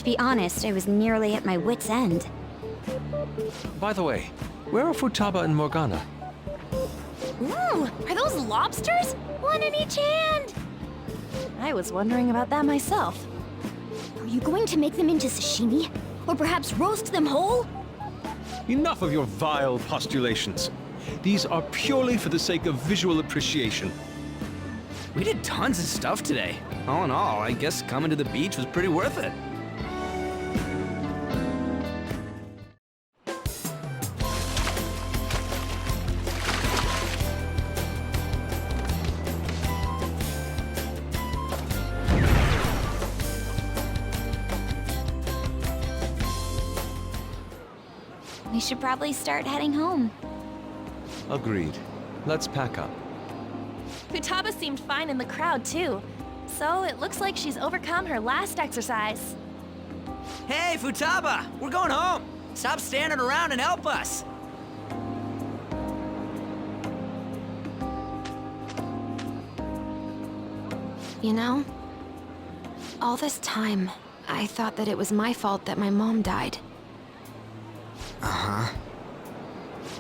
To be honest, I was nearly at my wit's end. By the way, where are Futaba and Morgana? Ooh, are those lobsters? One in each hand! I was wondering about that myself. Are you going to make them into sashimi? Or perhaps roast them whole? Enough of your vile postulations. These are purely for the sake of visual appreciation. We did tons of stuff today. All in all, I guess coming to the beach was pretty worth it. We should probably start heading home. Agreed. Let's pack up. Futaba seemed fine in the crowd, too. So it looks like she's overcome her last exercise. Hey, Futaba! We're going home! Stop standing around and help us! You know, all this time, I thought that it was my fault that my mom died. Uh-huh.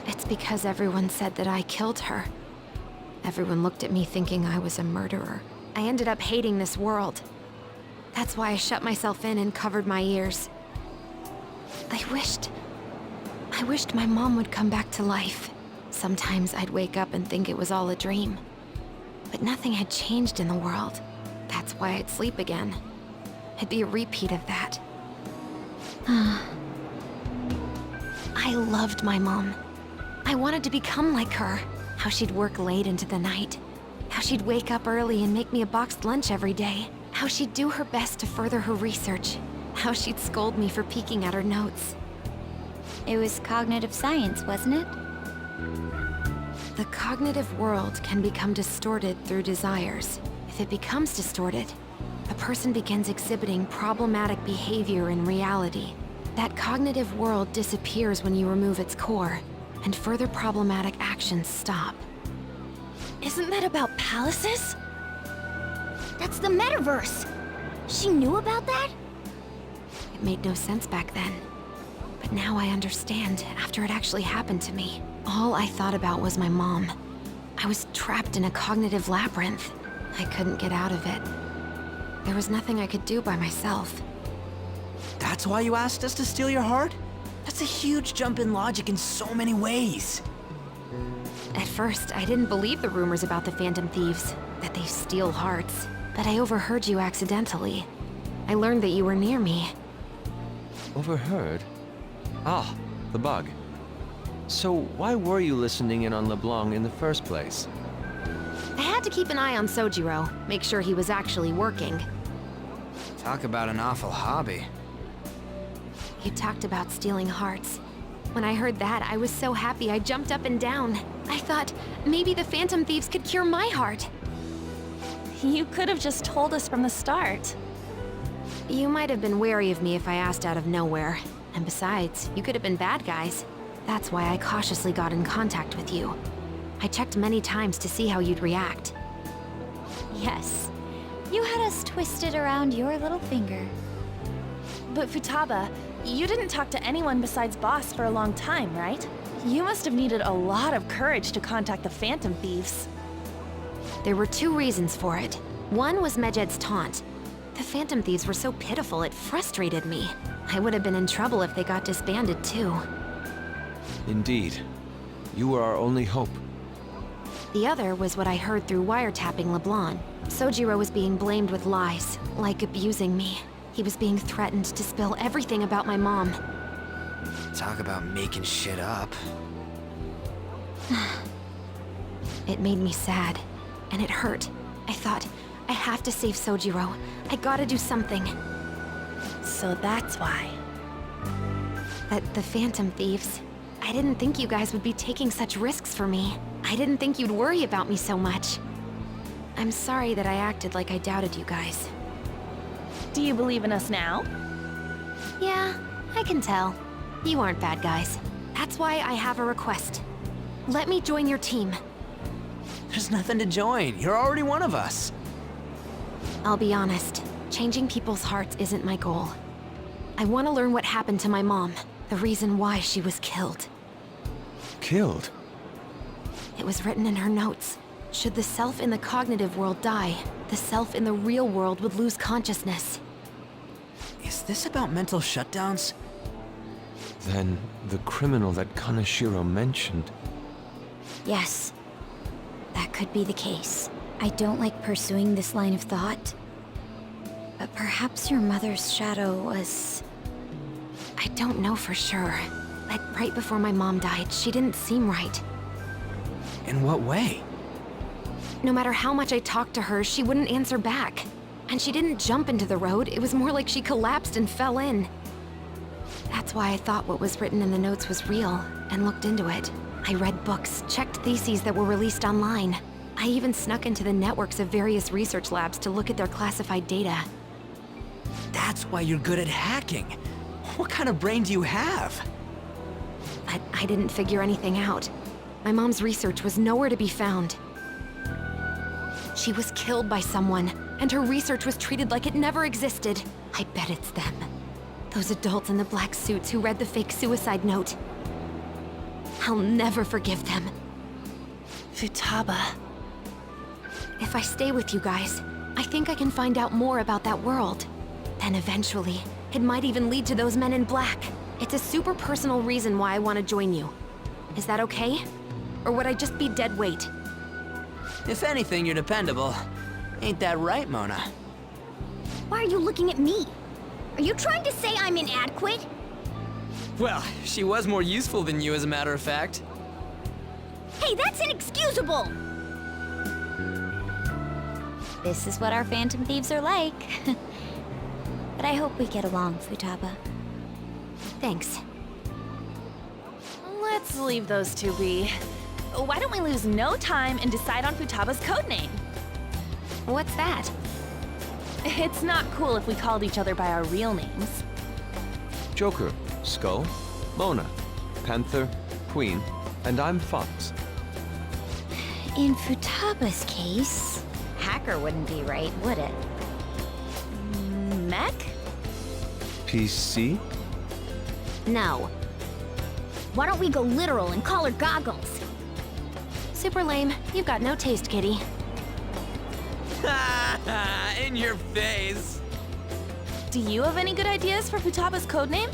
It's because everyone said that I killed her. Everyone looked at me thinking I was a murderer. I ended up hating this world. That's why I shut myself in and covered my ears. I wished my mom would come back to life. Sometimes I'd wake up and think it was all a dream. But nothing had changed in the world. That's why I'd sleep again. It'd be a repeat of that. I loved my mom. I wanted to become like her. How she'd work late into the night. How she'd wake up early and make me a boxed lunch every day. How she'd do her best to further her research. How she'd scold me for peeking at her notes. It was cognitive science, wasn't it? The cognitive world can become distorted through desires. If it becomes distorted, a person begins exhibiting problematic behavior in reality. That cognitive world disappears when you remove its core, and further problematic actions stop. Isn't that about palaces? That's the metaverse! She knew about that? It made no sense back then. But now I understand, after it actually happened to me. All I thought about was my mom. I was trapped in a cognitive labyrinth. I couldn't get out of it. There was nothing I could do by myself. That's why you asked us to steal your heart? That's a huge jump in logic in so many ways. At first, I didn't believe the rumors about the Phantom Thieves, that they steal hearts. But I overheard you accidentally. I learned that you were near me. Overheard? Ah, the bug. So why were you listening in on LeBlanc in the first place? I had to keep an eye on Sojiro, make sure he was actually working. Talk about an awful hobby. You talked about stealing hearts. When I heard that, I was so happy I jumped up and down. I thought, maybe the Phantom Thieves could cure my heart. You could have just told us from the start. You might have been wary of me if I asked out of nowhere. And besides, you could have been bad guys. That's why I cautiously got in contact with you. I checked many times to see how you'd react. Yes. You had us twisted around your little finger. But Futaba, you didn't talk to anyone besides Boss for a long time, right? You must have needed a lot of courage to contact the Phantom Thieves. There were two reasons for it. One was Medjed's taunt. The Phantom Thieves were so pitiful it frustrated me. I would have been in trouble if they got disbanded too. Indeed. You were our only hope. The other was what I heard through wiretapping LeBlanc. Sojiro was being blamed with lies, like abusing me. He was being threatened to spill everything about my mom. Talk about making shit up. It made me sad, and it hurt. I thought, I have to save Sojiro. I gotta do something. So that's why. But the Phantom Thieves, I didn't think you guys would be taking such risks for me. I didn't think you'd worry about me so much. I'm sorry that I acted like I doubted you guys. Do you believe in us now? Yeah, I can tell. You aren't bad guys. That's why I have a request. Let me join your team. There's nothing to join. You're already one of us. I'll be honest, changing people's hearts isn't my goal. I want to learn what happened to my mom, the reason why she was killed. Killed? It was written in her notes. Should the self in the cognitive world die, the self in the real world would lose consciousness. Is this about mental shutdowns? Then the criminal that Kaneshiro mentioned. Yes, that could be the case. I don't like pursuing this line of thought, but perhaps your mother's shadow was... I don't know for sure, but right before my mom died, she didn't seem right. In what way? No matter how much I talked to her, she wouldn't answer back. And she didn't jump into the road, it was more like she collapsed and fell in. That's why I thought what was written in the notes was real, and looked into it. I read books, checked theses that were released online. I even snuck into the networks of various research labs to look at their classified data. That's why you're good at hacking. What kind of brain do you have? But I didn't figure anything out. My mom's research was nowhere to be found. She was killed by someone, and her research was treated like it never existed. I bet it's them. Those adults in the black suits who read the fake suicide note. I'll never forgive them. Futaba. If I stay with you guys, I think I can find out more about that world. Then eventually, it might even lead to those men in black. It's a super personal reason why I want to join you. Is that okay? Or would I just be dead weight? If anything, you're dependable. Ain't that right, Mona? Why are you looking at me? Are you trying to say I'm inadequate? Well, she was more useful than you, as a matter of fact. Hey, that's inexcusable! This is what our Phantom Thieves are like. But I hope we get along, Futaba. Thanks. Let's leave those two be. Why don't we lose no time and decide on Futaba's codename? What's that? It's not cool if we called each other by our real names. Joker, Skull, Mona, Panther, Queen, and I'm Fox. In Futaba's case, hacker wouldn't be right, would it? Mech? PC? No. Why don't we go literal and call her Goggles? Super lame. You've got no taste, kitty. In your face. Do you have any good ideas for Futaba's codename?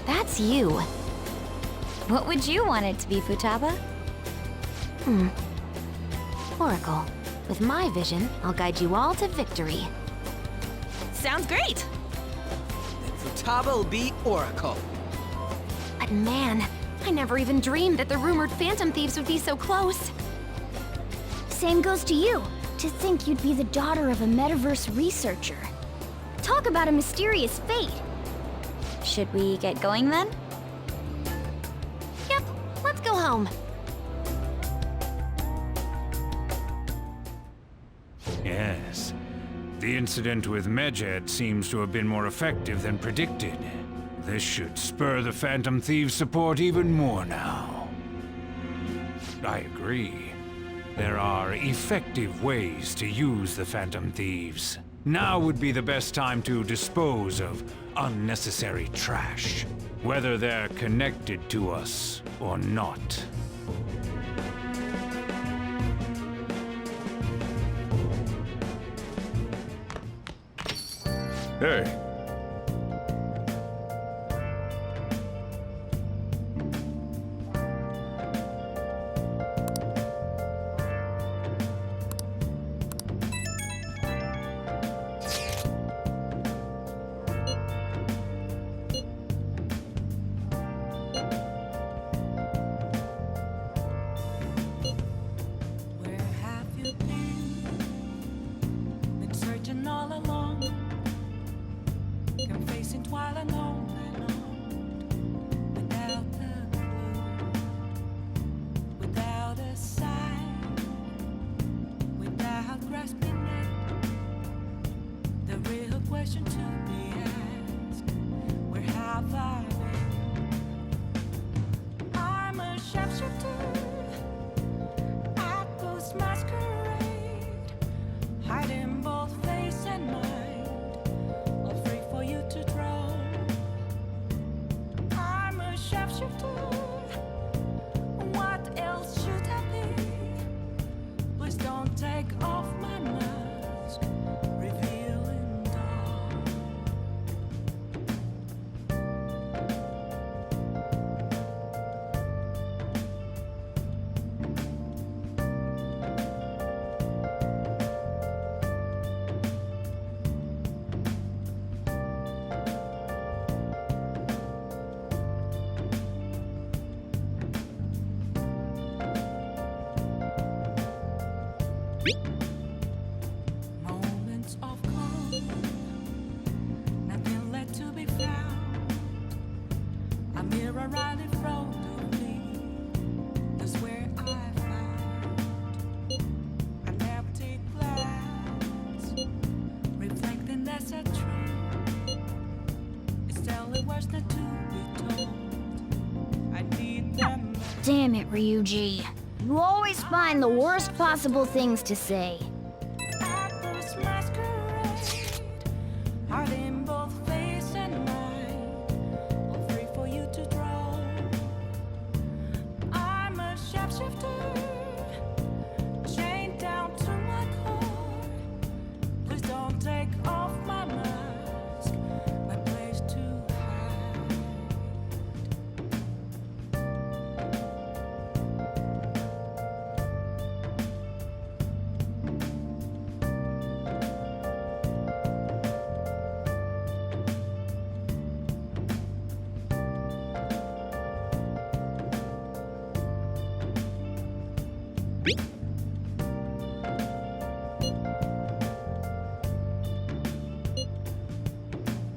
That's you. What would you want it to be, Futaba? Oracle. With my vision, I'll guide you all to victory. Sounds great! Futaba will be Oracle. But man, I never even dreamed that the rumored Phantom Thieves would be so close. Same goes to you. To think you'd be the daughter of a metaverse researcher. Talk about a mysterious fate. Should we get going then? Yep, let's go home. Yes. The incident with Medjed seems to have been more effective than predicted. This should spur the Phantom Thieves' support even more now. I agree. There are effective ways to use the Phantom Thieves. Now would be the best time to dispose of unnecessary trash, whether they're connected to us or not. Hey. Where have you been? Been searching all along. Moments of calm, nothing left to be found. A mirror right in front of me, that's where I found an empty glass, reflecting that's a truth. It's telling words not to be told. I need them. Damn it, Ryuji. You always find the worst possible things to say. Apples masquerade, heart in both face and mind, all free for you to draw. I'm a shapeshifter, chained down to my core. Please don't take off my mask, my place to hide.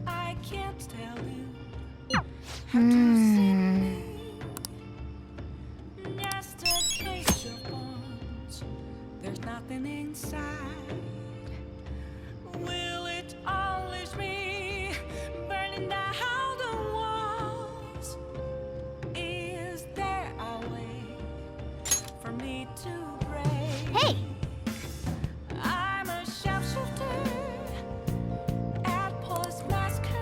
I can't tell you how to see me. Just a case of bones. There's nothing inside. Will it unleash me, burning down the walls? Is there a way for me to break? Hey! I'm a shapeshifter at Paul's masquerade.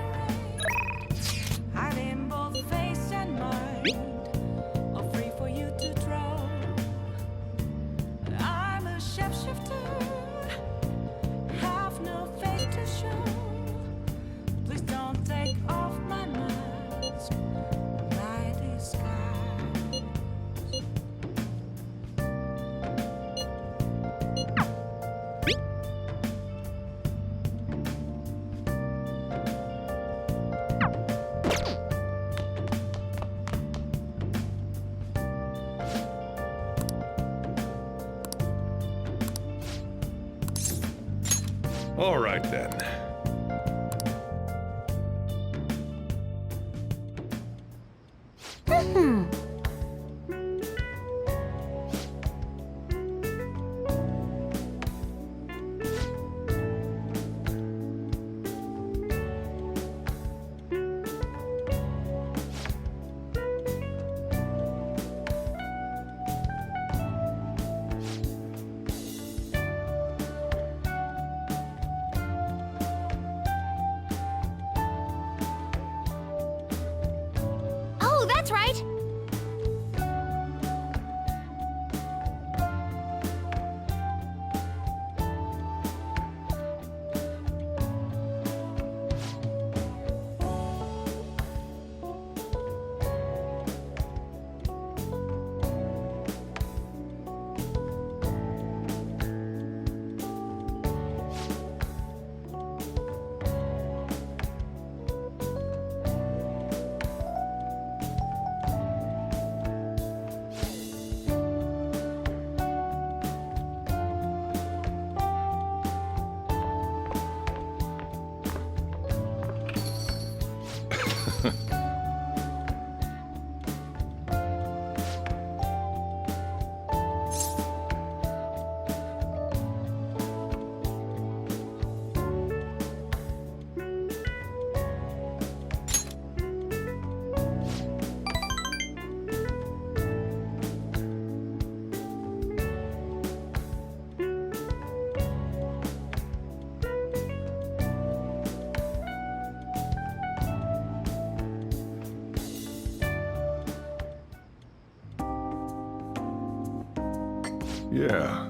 Hiding both face and mind, all free for you to draw. I'm a shapeshifter, have no face to show. Please don't take off my mask, my disguise. All right then. Oh, that's right! Yeah.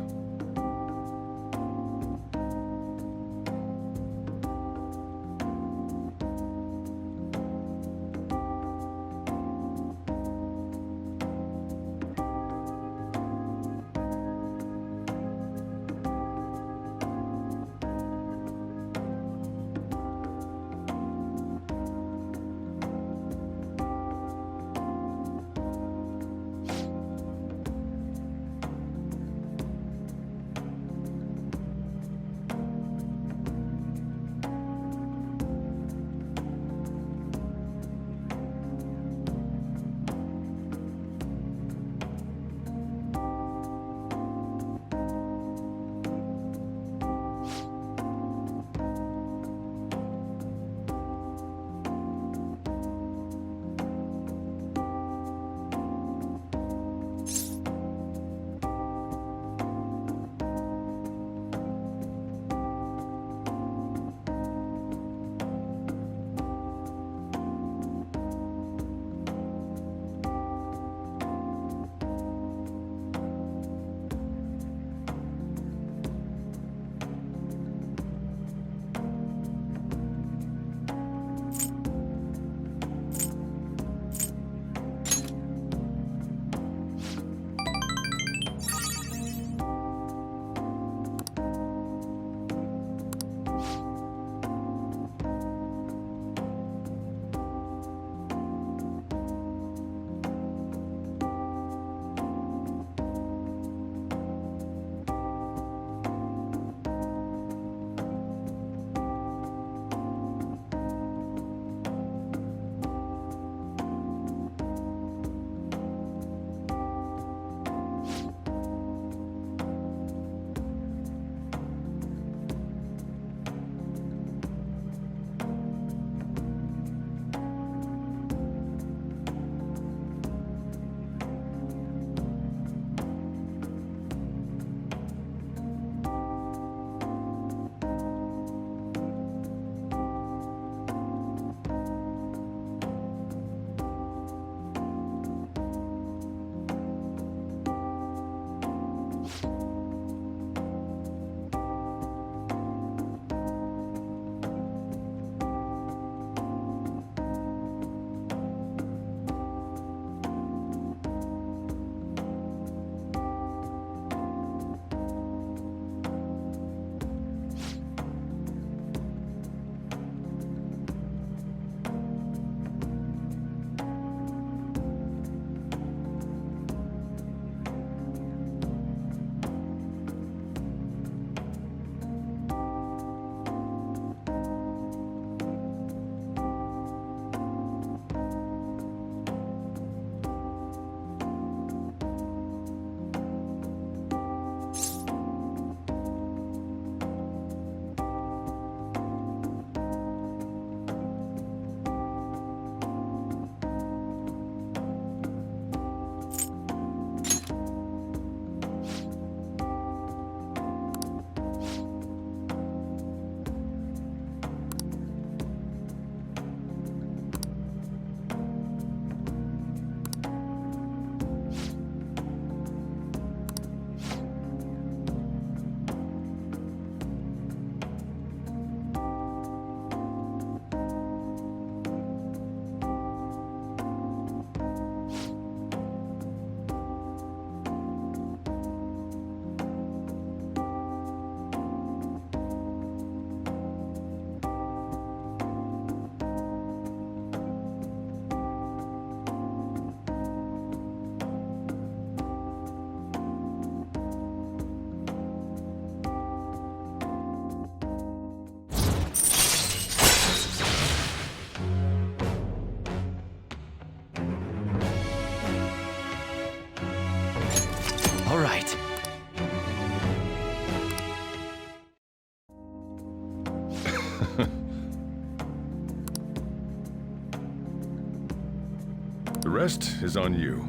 The rest is on you.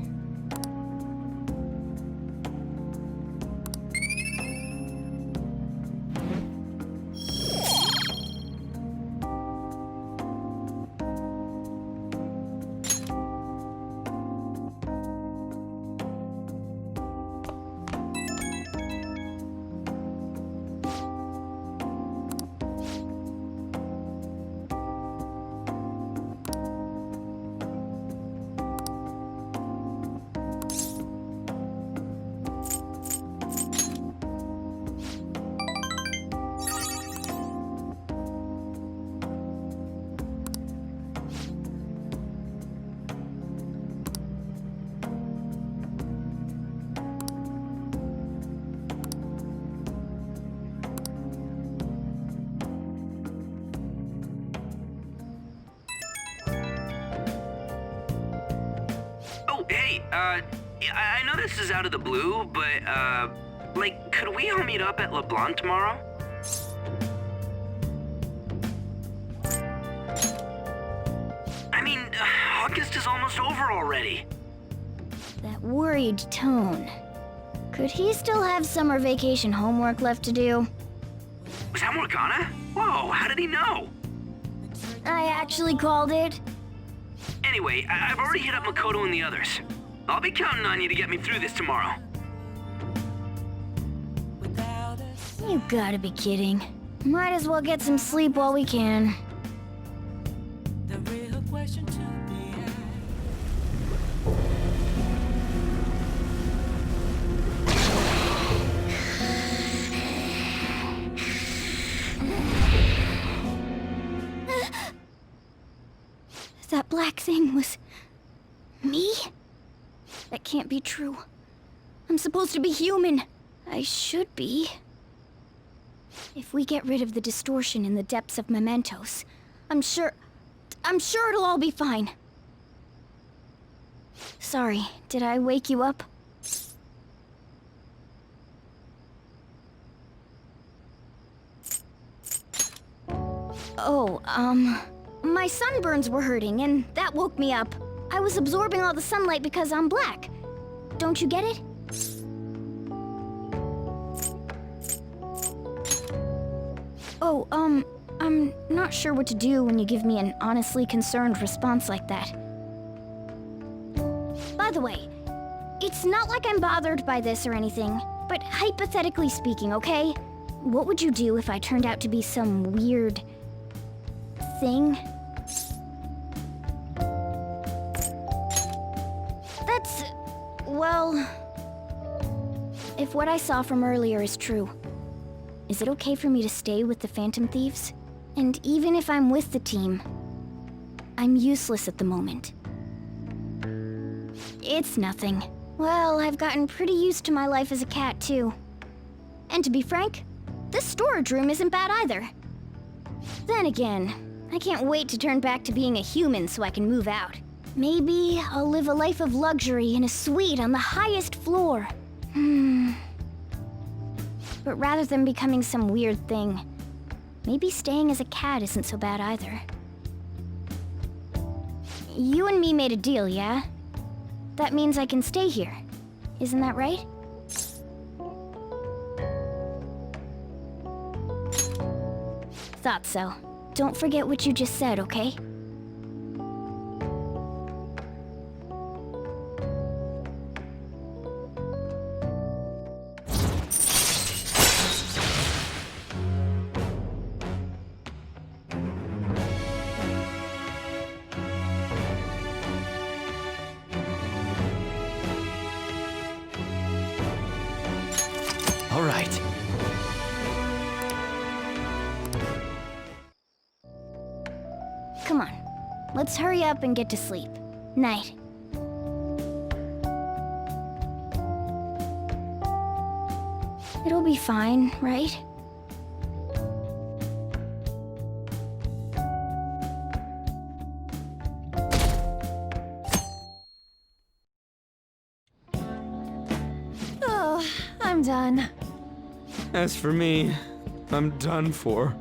Oh, hey, I know this is out of the blue, but, like, could we all meet up at LeBlanc tomorrow? I mean, August is almost over already. That worried tone. Could he still have summer vacation homework left to do? Was that Morgana? Whoa, how did he know? I actually called it. Anyway, I've already hit up Makoto and the others. I'll be counting on you to get me through this tomorrow. You gotta be kidding. Might as well get some sleep while we can. The real question to be That black thing was... me? That can't be true. I'm supposed to be human. I should be. If we get rid of the distortion in the depths of mementos, I'm sure it'll all be fine. Sorry, did I wake you up? Oh, my sunburns were hurting, and that woke me up. I was absorbing all the sunlight because I'm black. Don't you get it? Oh, I'm not sure what to do when you give me an honestly concerned response like that. By the way, it's not like I'm bothered by this or anything, but hypothetically speaking, okay? What would you do if I turned out to be some weird... thing? That's... well... if what I saw from earlier is true, is it okay for me to stay with the Phantom Thieves? And even if I'm with the team, I'm useless at the moment. It's nothing. Well, I've gotten pretty used to my life as a cat, too. And to be frank, this storage room isn't bad either. Then again, I can't wait to turn back to being a human so I can move out. Maybe I'll live a life of luxury in a suite on the highest floor. But rather than becoming some weird thing, maybe staying as a cat isn't so bad either. You and me made a deal, yeah? That means I can stay here. Isn't that right? Thought so. Don't forget what you just said, okay? All right. Come on. Let's hurry up and get to sleep. Night. It'll be fine, right? Oh, I'm done. As for me, I'm done for.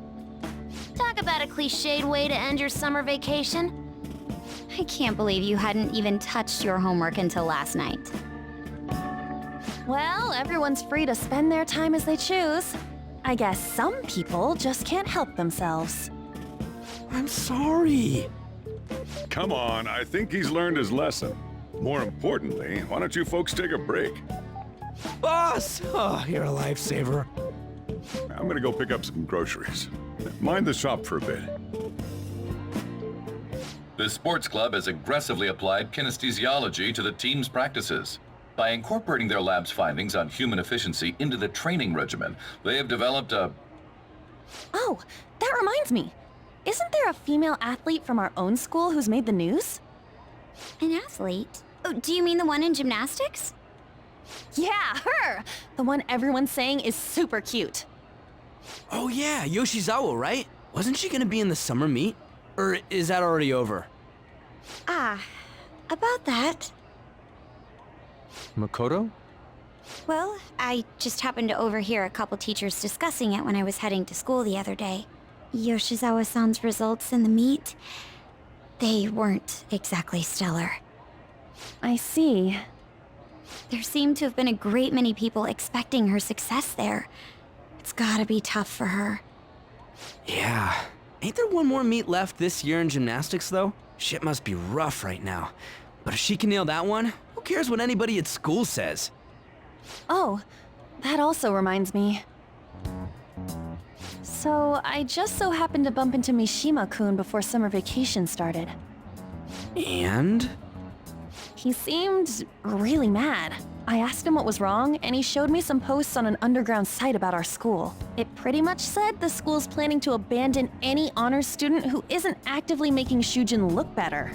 Talk about a cliched way to end your summer vacation. I can't believe you hadn't even touched your homework until last night. Well, everyone's free to spend their time as they choose. I guess some people just can't help themselves. I'm sorry. Come on, I think he's learned his lesson. More importantly, why don't you folks take a break? Boss! Oh, you're a lifesaver. I'm gonna go pick up some groceries. Mind the shop for a bit. The sports club has aggressively applied kinesthesiology to the team's practices. By incorporating their lab's findings on human efficiency into the training regimen, they have developed a... Oh, that reminds me. Isn't there a female athlete from our own school who's made the news? An athlete? Oh, do you mean the one in gymnastics? Yeah, her! The one everyone's saying is super cute. Oh yeah, Yoshizawa, right? Wasn't she gonna be in the summer meet? Or is that already over? Ah, about that. Makoto? Well, I just happened to overhear a couple teachers discussing it when I was heading to school the other day. Yoshizawa-san's results in the meet, they weren't exactly stellar. I see. There seemed to have been a great many people expecting her success there. It's gotta be tough for her. Yeah. Ain't there one more meet left this year in gymnastics, though? Shit must be rough right now. But if she can nail that one, who cares what anybody at school says? Oh, that also reminds me. So, I just so happened to bump into Mishima-kun before summer vacation started. And? He seemed really mad. I asked him what was wrong, and he showed me some posts on an underground site about our school. It pretty much said the school's planning to abandon any honors student who isn't actively making Shujin look better.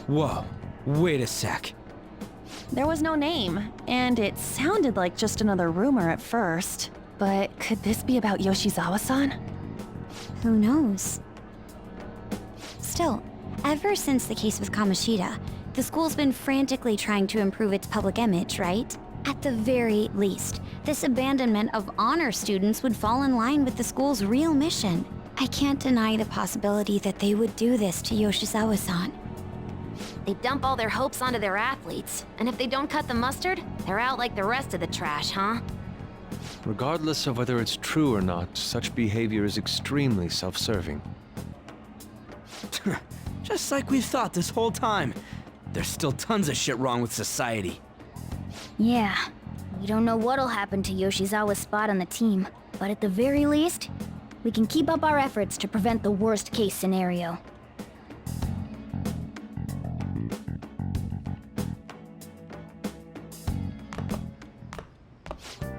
Whoa, wait a sec. There was no name, and it sounded like just another rumor at first. But could this be about Yoshizawa-san? Who knows? Still, ever since the case with Kamoshida, the school's been frantically trying to improve its public image, right? At the very least, this abandonment of honor students would fall in line with the school's real mission. I can't deny the possibility that they would do this to Yoshizawa-san. They dump all their hopes onto their athletes, and if they don't cut the mustard, they're out like the rest of the trash, huh? Regardless of whether it's true or not, such behavior is extremely self-serving. Just like we've thought this whole time. There's still tons of shit wrong with society. Yeah, we don't know what'll happen to Yoshizawa's spot on the team, but at the very least, we can keep up our efforts to prevent the worst case scenario.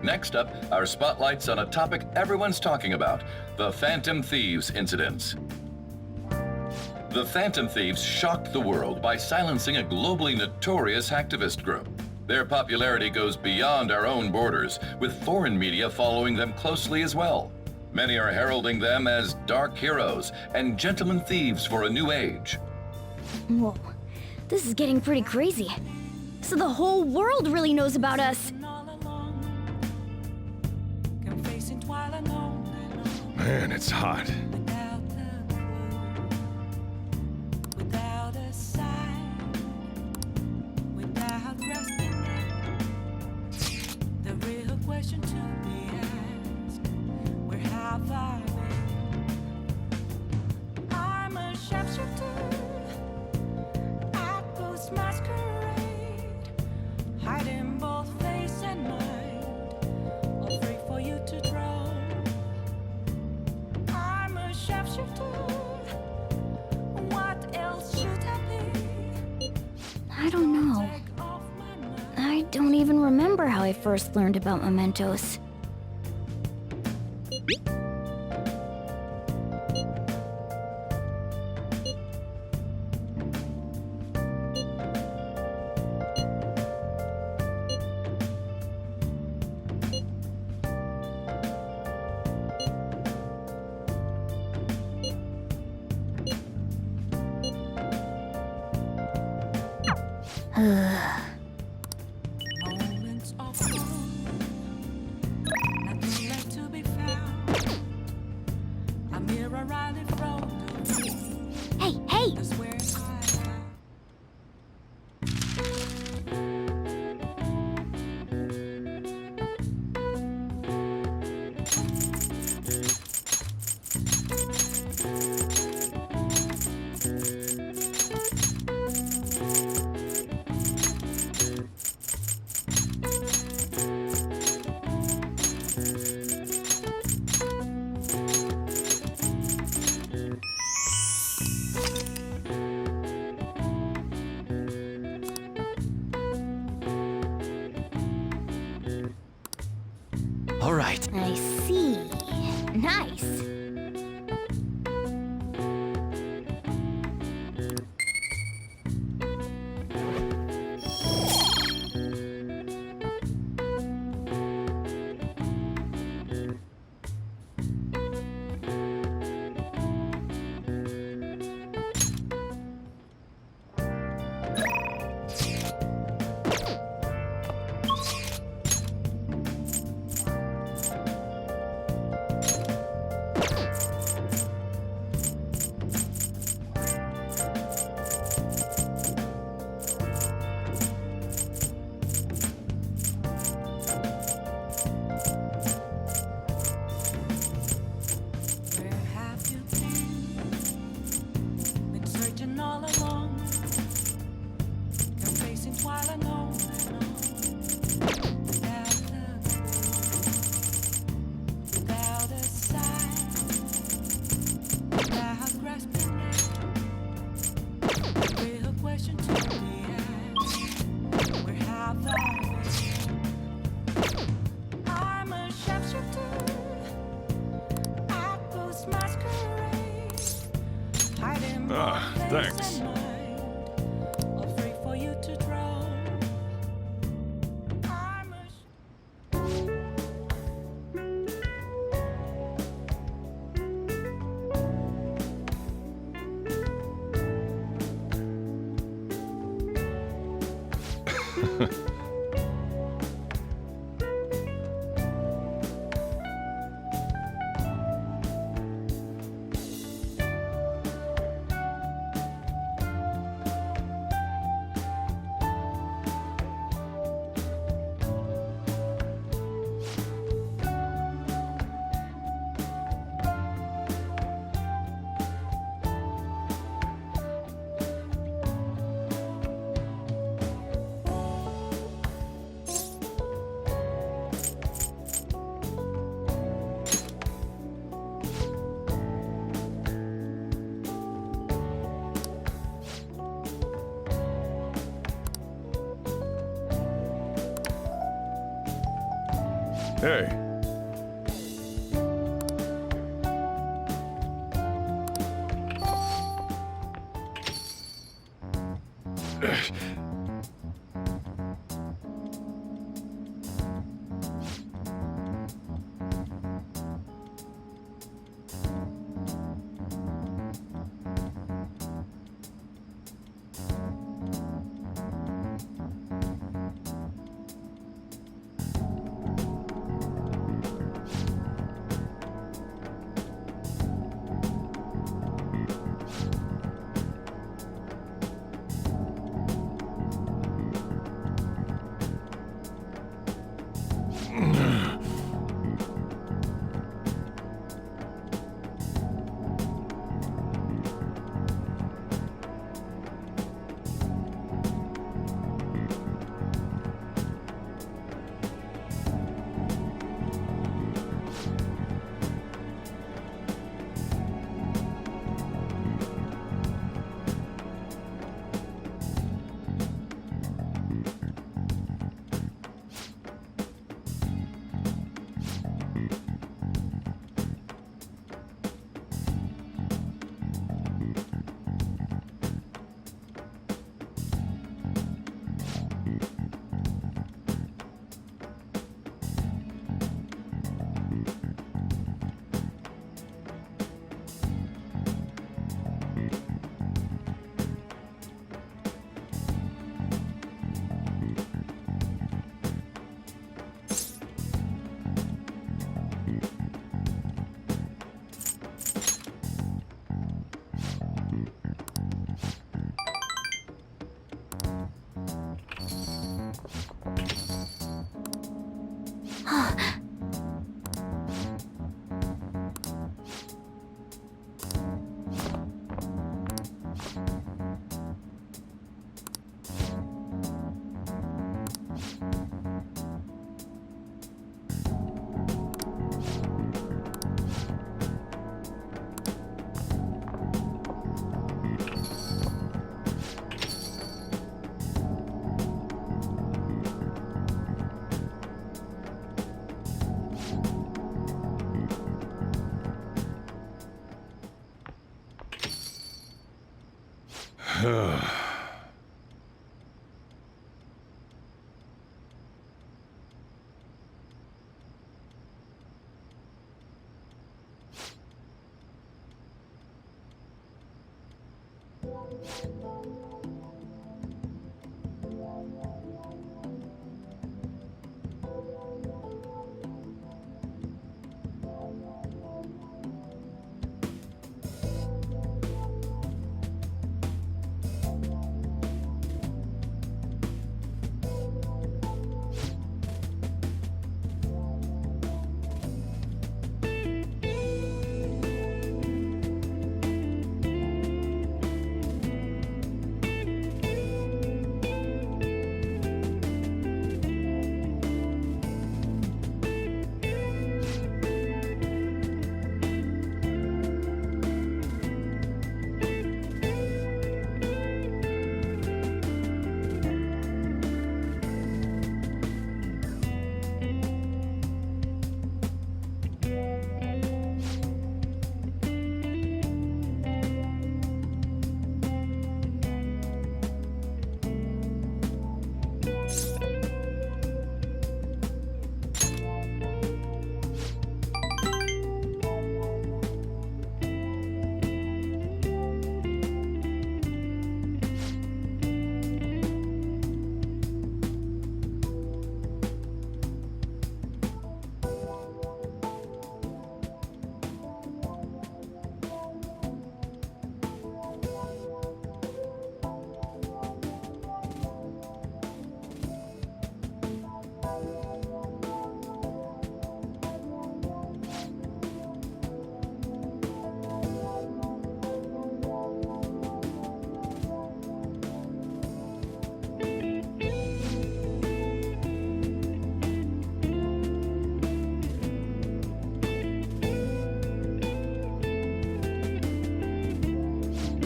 Next up, our spotlights on a topic everyone's talking about, the Phantom Thieves incidents. The Phantom Thieves shocked the world by silencing a globally notorious hacktivist group. Their popularity goes beyond our own borders, with foreign media following them closely as well. Many are heralding them as dark heroes and gentlemen thieves for a new age. Whoa, this is getting pretty crazy. So the whole world really knows about us. Man, it's hot. I don't know. I don't even remember how I first learned about mementos. Moments of calm, nothing left to be found. A mirror right in front of me. Hey, hey! That's where I am. All right. I see. Nice. Where have you been? Been searching all along, confessing while alone and on. Without without a sign, without grasping it. Real question to be asked: where have I been? I'm a sharpshooter. Apples masquerade, hiding both face thanks. and mind, afraid for you to draw. I'm a Hey.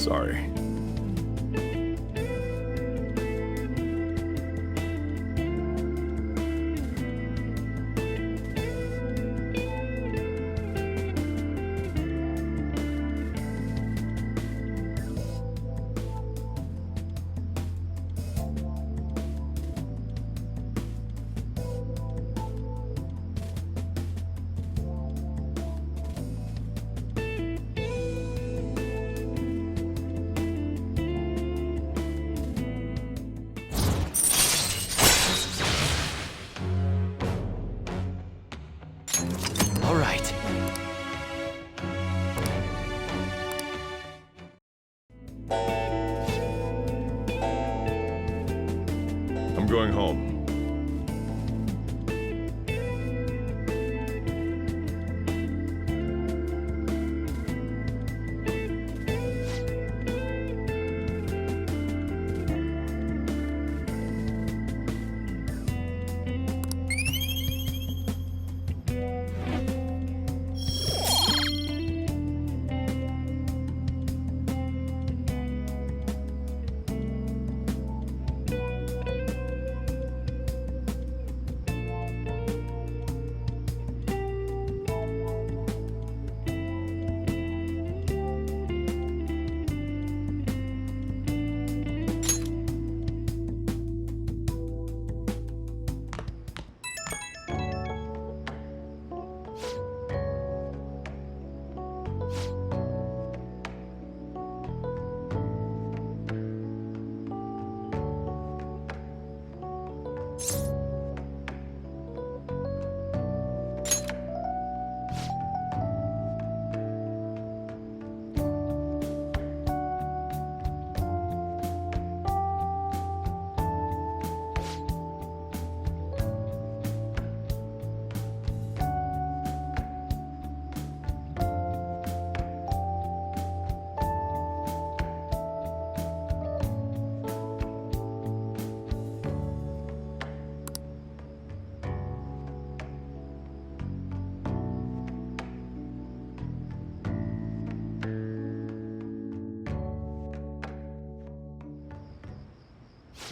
Sorry. All right. I'm going home.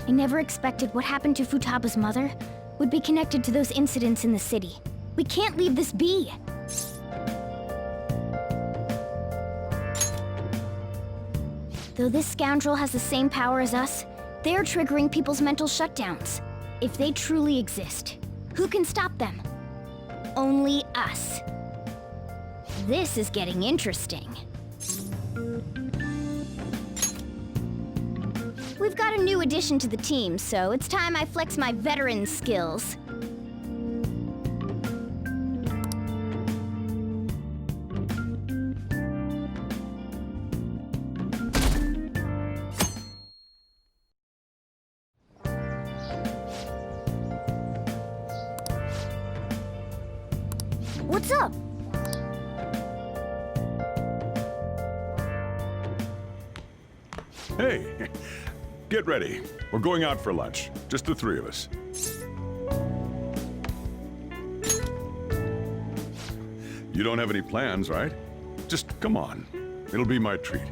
I never expected what happened to Futaba's mother would be connected to those incidents in the city. We can't leave this be. Though this scoundrel has the same power as us, they're triggering people's mental shutdowns. If they truly exist, who can stop them? Only us. This is getting interesting. We've got a new addition to the team, so it's time I flex my veteran skills. What's up? Hey, get ready. We're going out for lunch. Just the three of us. You don't have any plans, right? Just come on. It'll be my treat.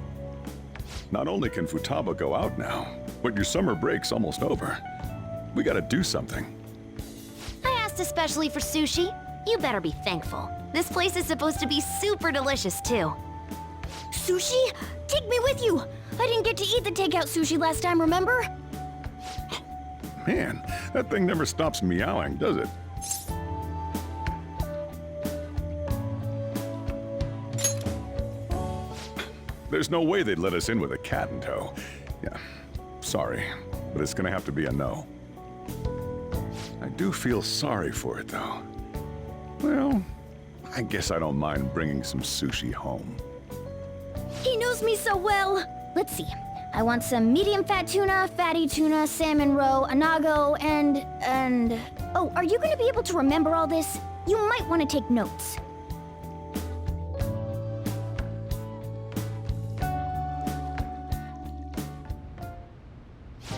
Not only can Futaba go out now, but your summer break's almost over. We gotta do something. I asked especially for sushi. You better be thankful. This place is supposed to be super delicious, too. Sushi? Take me with you! I didn't get to eat the takeout sushi last time, remember? Man, that thing never stops meowing, does it? There's no way they'd let us in with a cat in tow. Yeah, sorry, but it's gonna have to be a no. I do feel sorry for it, though. Well, I guess I don't mind bringing some sushi home. He knows me so well! Let's see. I want some medium fat tuna, fatty tuna, salmon roe, anago, and... Oh, are you gonna be able to remember all this? You might want to take notes.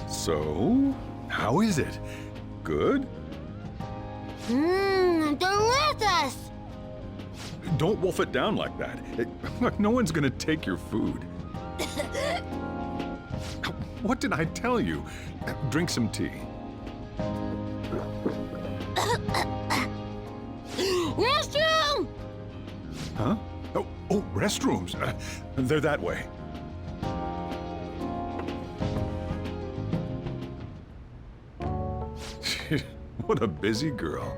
So, how is it? Good? Delicious! Don't wolf it down like that. No one's gonna take your food. What did I tell you? Drink some tea. Restroom! Huh? Oh, restrooms. They're that way. What a busy girl.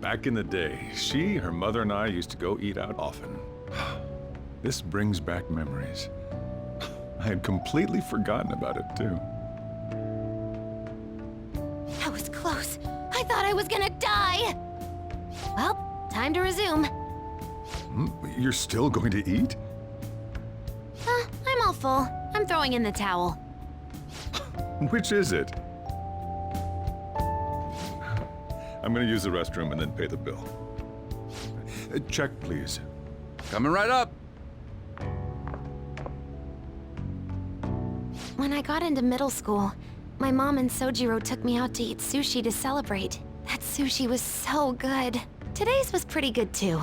Back in the day, she, her mother, and I used to go eat out often. This brings back memories. I had completely forgotten about it, too. That was close. I thought I was gonna die. Well, time to resume. You're still going to eat? I'm all full. I'm throwing in the towel. Which is it? I'm gonna use the restroom and then pay the bill. Check, please. Coming right up. When I got into middle school, my mom and Sojiro took me out to eat sushi to celebrate. That sushi was so good. Today's was pretty good too.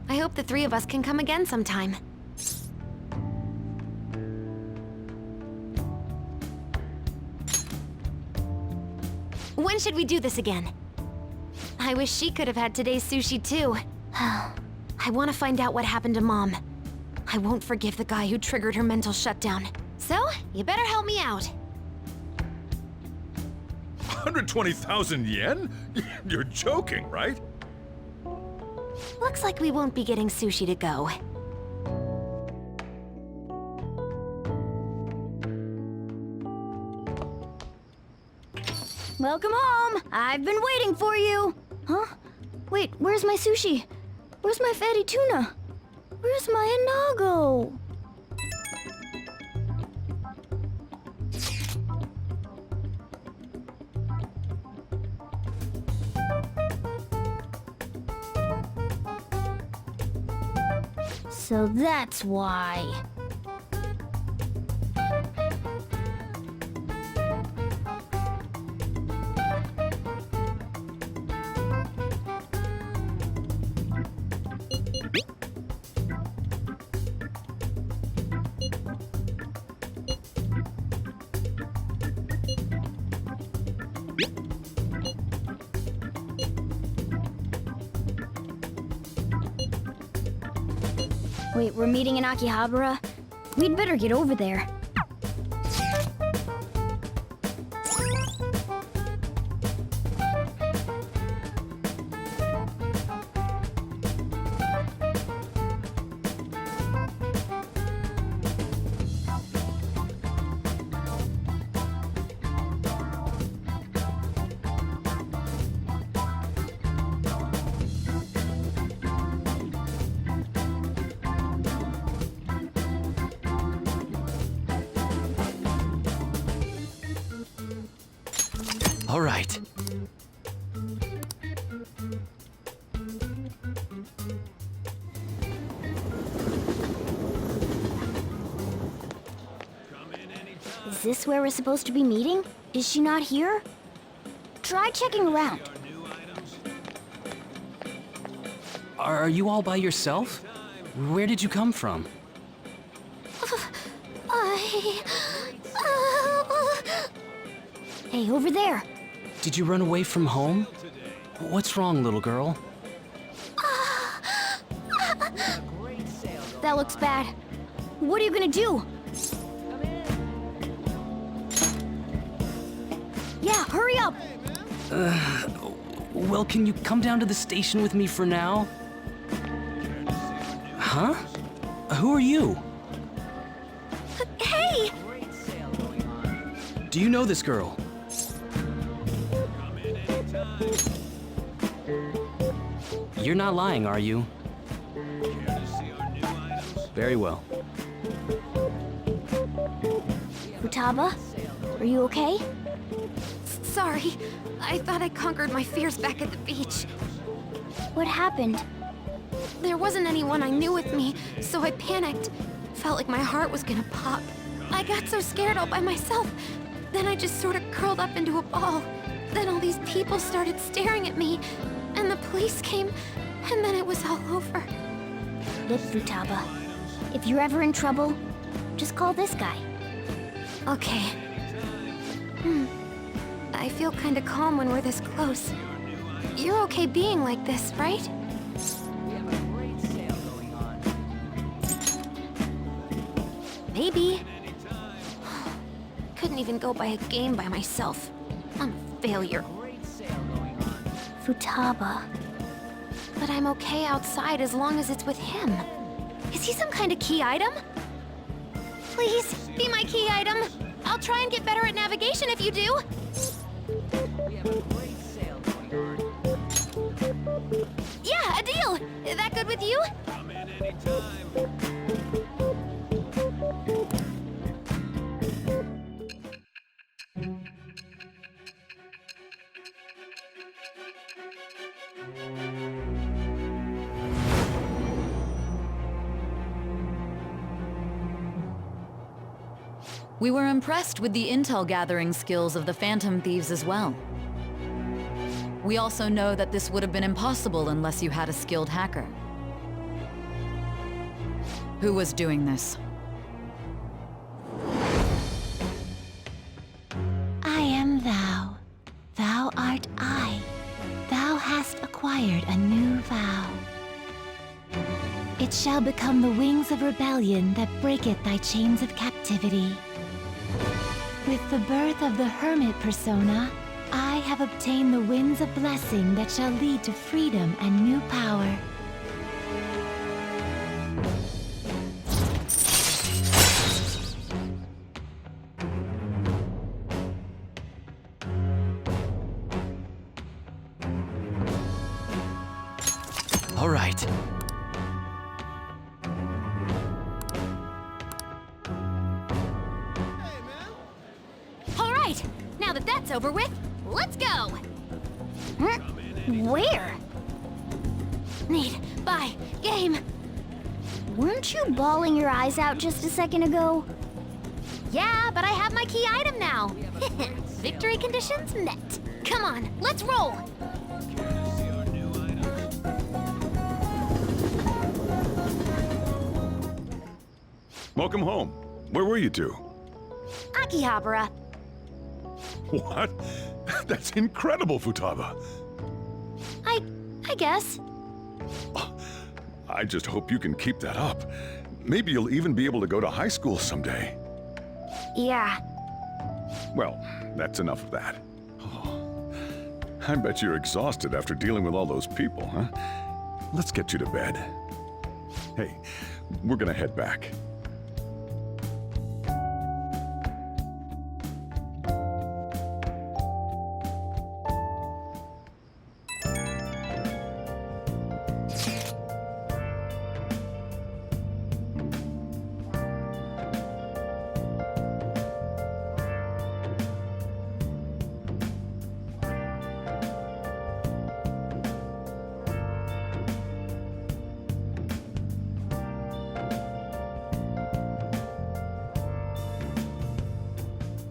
I hope the three of us can come again sometime. When should we do this again? I wish she could have had today's sushi too. I want to find out what happened to Mom. I won't forgive the guy who triggered her mental shutdown. So, you better help me out. 120,000 yen? You're joking, right? Looks like we won't be getting sushi to go. Welcome home! I've been waiting for you! Huh? Wait, where's my sushi? Where's my fatty tuna? Where's my anago? So that's why. Wait, we're meeting in Akihabara? We'd better get over there. All right. Is this where we're supposed to be meeting? Is she not here? Try checking around. Are you all by yourself? Where did you come from? Hey, over there. Did you run away from home? What's wrong, little girl? That looks bad. What are you gonna do? Yeah, hurry up! Well, can you come down to the station with me for now? Huh? Who are you? Hey! Do you know this girl? You're not lying, are you? Very well. Futaba, are you okay? Sorry. I thought I conquered my fears back at the beach. What happened? There wasn't anyone I knew with me, so I panicked. Felt like my heart was gonna pop. I got so scared all by myself. Then I just sort of curled up into a ball. Then all these people started staring at me, and the police came, and then it was all over. Look, Futaba, if you're ever in trouble, just call this guy. Okay. I feel kinda calm when we're this close. You're okay being like this, right? Maybe. Couldn't even go by a game by myself. I'm a failure. Futaba. But I'm okay outside as long as it's with him. Is he some kind of key item? Please, be my key item. I'll try and get better at navigation if you do. Yeah, a deal. Is that good with you? We were impressed with the intel gathering skills of the Phantom Thieves as well. We also know that this would have been impossible unless you had a skilled hacker. Who was doing this? I am thou. Thou art I. Thou hast acquired a new vow. It shall become the wings of rebellion that breaketh thy chains of captivity. With the birth of the Hermit Persona, I have obtained the winds of blessing that shall lead to freedom and new power. All right. All right, now that that's over with, let's go. Where? Need, buy, game. Weren't you bawling your eyes out just a second ago? Yeah, but I have my key item now. Victory conditions met. Come on, let's roll. Welcome home. Where were you two? Akihabara. What? That's incredible, Futaba. I guess. I just hope you can keep that up. Maybe you'll even be able to go to high school someday. Yeah. Well, that's enough of that. Oh, I bet you're exhausted after dealing with all those people, huh? Let's get you to bed. Hey, we're gonna head back.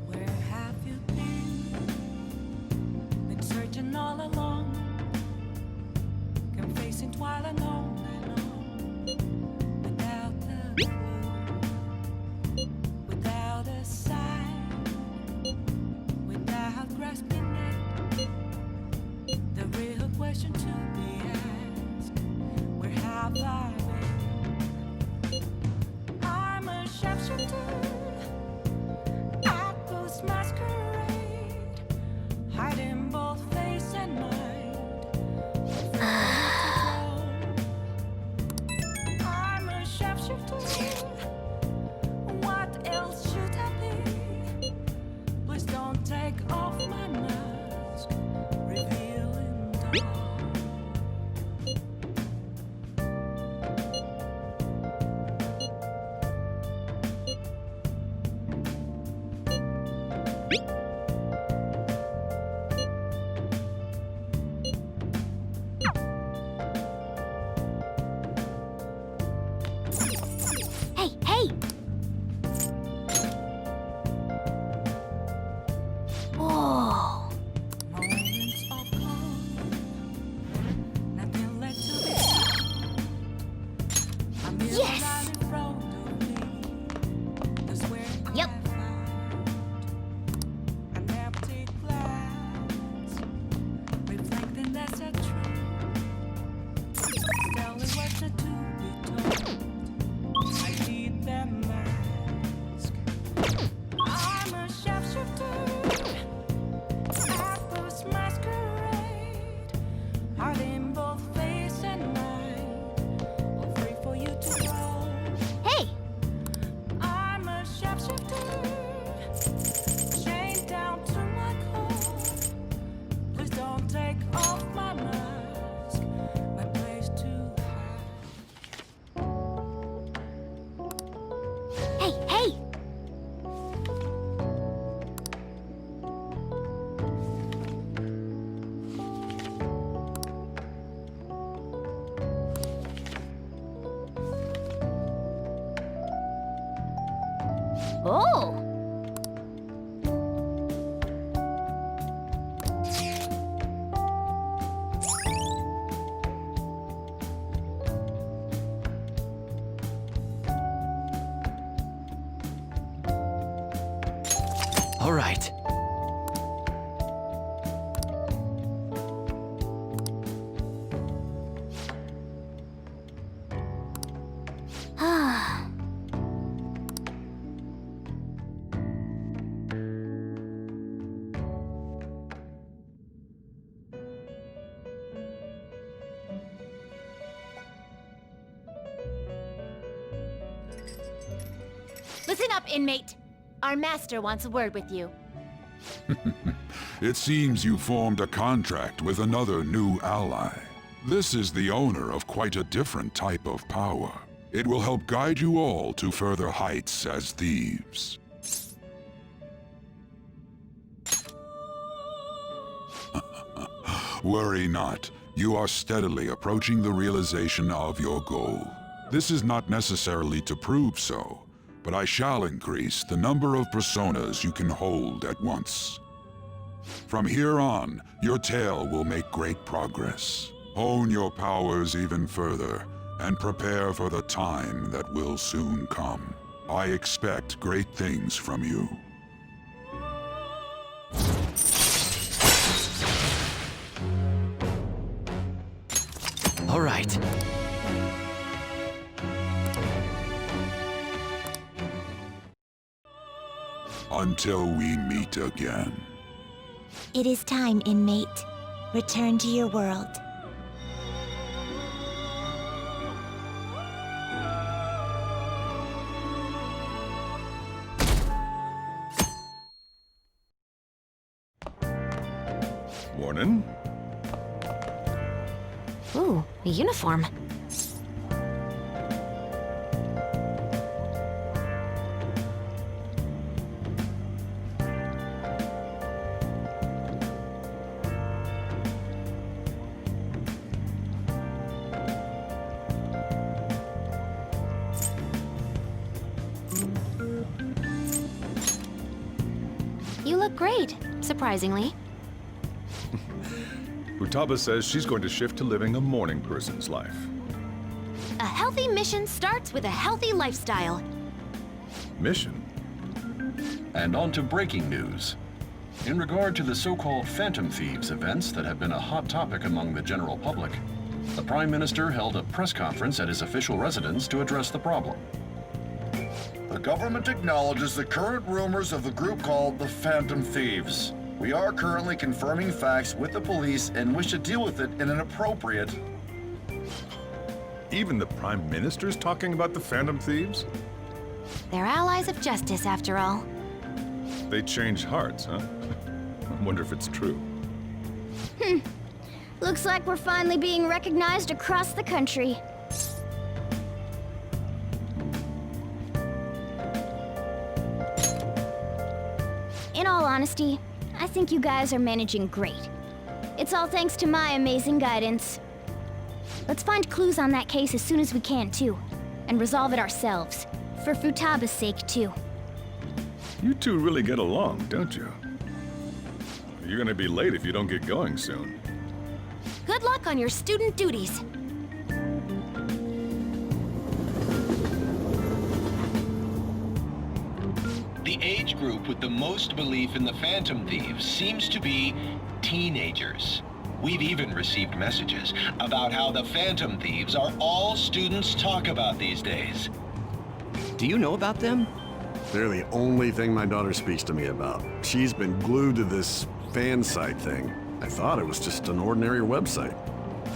Where have you been? Been searching all along, confessing while alone and on, without a clue, without a sign, without grasping it. The real question to be asked: where have I been? I'm a sharpshooter. Masquerade, hiding both face and mind. I'm a sharpshooter. What else should I be? Please don't take off my mask, revealing dawn. Hey, hey! Whoa! Moments of calm, nothing left to be said. I'm here Yes! right in front of me. That's where Yep. I found an empty glass, reflecting that's a truth. Telling what's to be told. I need that mask. I'm a sharpshooter. Apples masquerade, hiding both face and mind. All free for you to go. Hey! I'm a sharpshooter, chained down to my core. Please don't take off my mask, my place to hide. Hey, hey! Oh! All right. Ah. Listen up, inmate. Our master wants a word with you. It seems you formed a contract with another new ally. This is the owner of quite a different type of power. It will help guide you all to further heights as thieves. Worry not. You are steadily approaching the realization of your goal. This is not necessarily to prove so, but I shall increase the number of personas you can hold at once. From here on, your tale will make great progress. Hone your powers even further, and prepare for the time that will soon come. I expect great things from you. All right. Until we meet again. It is time, inmate. Return to your world. Morning. Ooh, a uniform. You look great, surprisingly. Futaba says she's going to shift to living a morning person's life. A healthy mission starts with a healthy lifestyle. Mission? And on to breaking news. In regard to the so-called Phantom Thieves events that have been a hot topic among the general public, the Prime Minister held a press conference at his official residence to address the problem. The government acknowledges the current rumors of the group called the Phantom Thieves. We are currently confirming facts with the police and wish to deal with it in an appropriate... Even the Prime Minister's talking about the Phantom Thieves? They're allies of justice, after all. They change hearts, huh? I wonder if it's true. Looks like we're finally being recognized across the country. In all honesty, I think you guys are managing great. It's all thanks to my amazing guidance. Let's find clues on that case as soon as we can, too. And resolve it ourselves. For Futaba's sake, too. You two really get along, don't you? You're gonna be late if you don't get going soon. Good luck on your student duties. The age group with the most belief in the Phantom Thieves seems to be teenagers. We've even received messages about how the Phantom Thieves are all students talk about these days. Do you know about them? They're the only thing my daughter speaks to me about. She's been glued to this fan site thing. I thought it was just an ordinary website.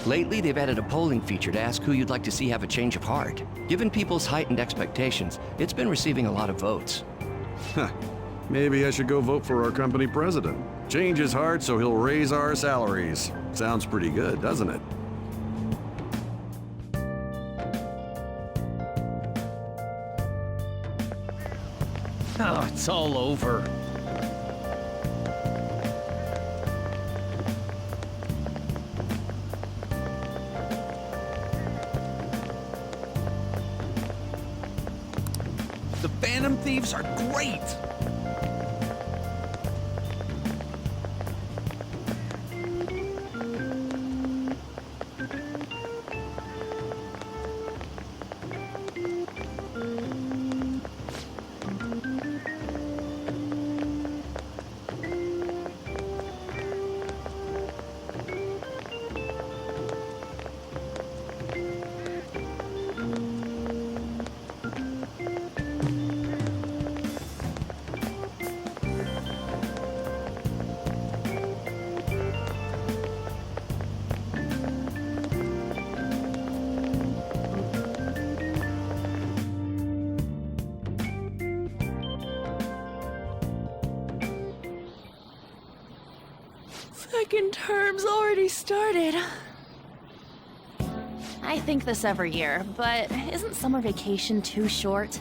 Lately, they've added a polling feature to ask who you'd like to see have a change of heart. Given people's heightened expectations, it's been receiving a lot of votes. Huh. Maybe I should go vote for our company president. Change his heart so he'll raise our salaries. Sounds pretty good, doesn't it? Oh, it's all over. The Phantom Thieves are great! Second term's already started. I think this every year, but isn't summer vacation too short?